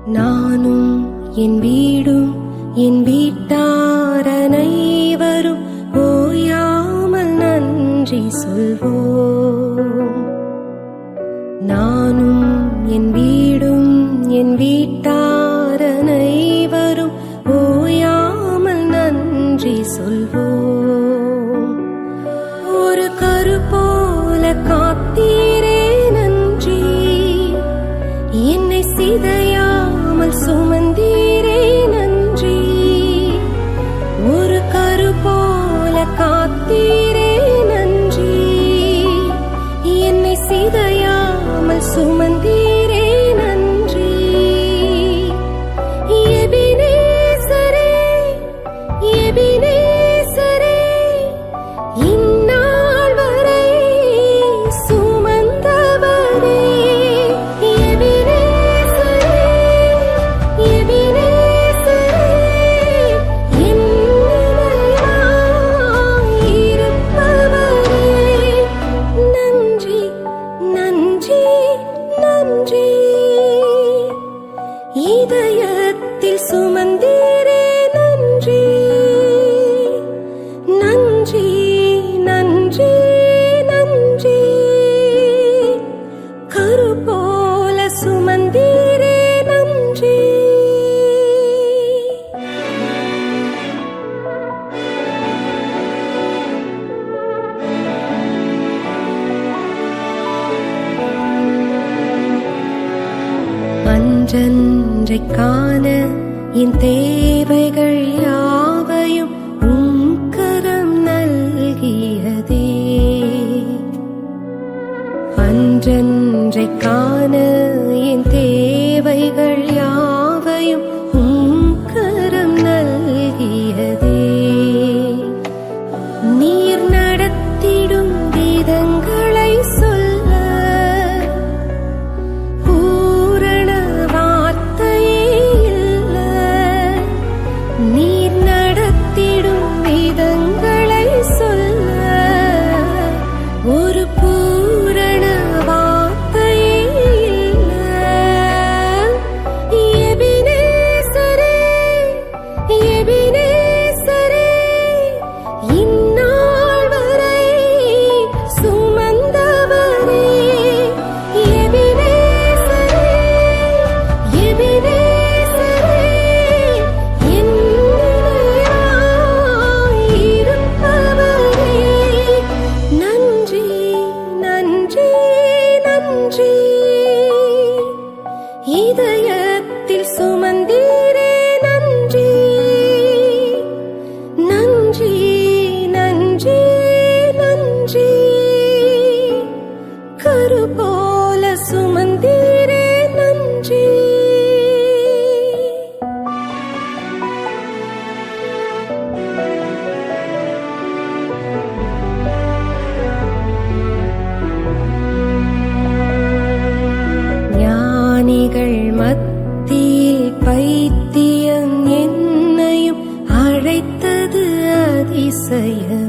நானும் என் வீடும் என் வீட்டார் அனைவரும் ஓயாமல் நன்றி சொல்வோம். நானும் என் வீடும் என் வீட்டார் அனைவரும் ஓயாமல் நன்றி சொல்வோம். ஒரு கரு போல காத்தீரே நன்றி, என்னை சிதையாமல் சுமந்தீரே நன்றி. ஒரு கரு போல காத்தீரே நன்றி, என்னை சிதையாமல் சுமந்தீரே நன்றி. எபினேசரே எபினேசரே, இந்நாள் வரை சுமந்தவரே. எபினேசரே எபினேசரே, என் நினைவாய் இருப்பவரே. நன்றி நன்றி நன்றி. இதயத்தில் சுமந்தீரே நன்றி. நன்றி நன்றி நன்றி. கரு போல சுமந்தீரே நன்றி. அன்றன்றைக் காண என் தேவைகள் யாவையும் உம் கரம் நல்கியதே. அன்றன்றைக் காண என் தேவைகள் யாவையும் உம் கரம் நல்கியதே. நீர் நடத்திடும் விதங்களை சொல்ல பூரண வார்த்தையே இல்ல. நீர் நடத்திடும் விதங்களை சொல்ல ஒரு பூரண வார்த்தையே இல்ல. எபினேசரே எபினேசரே, இந்நாள் வரை சுமந்தவரே. எபினேசரே எபினேசரே, என் நினைவாய் இருப்பவரே. நன்றி நன்றி நன்றி. இதயத்தில் சுமந்தீரே நன்றி. நன்றி நன்றி நன்றி. கரு போல சுமந்தீரே நன்றி. ஞானிகள் மத்தியில் பைத்தியம் என்னையும் அழைத்தது அதிசயம்.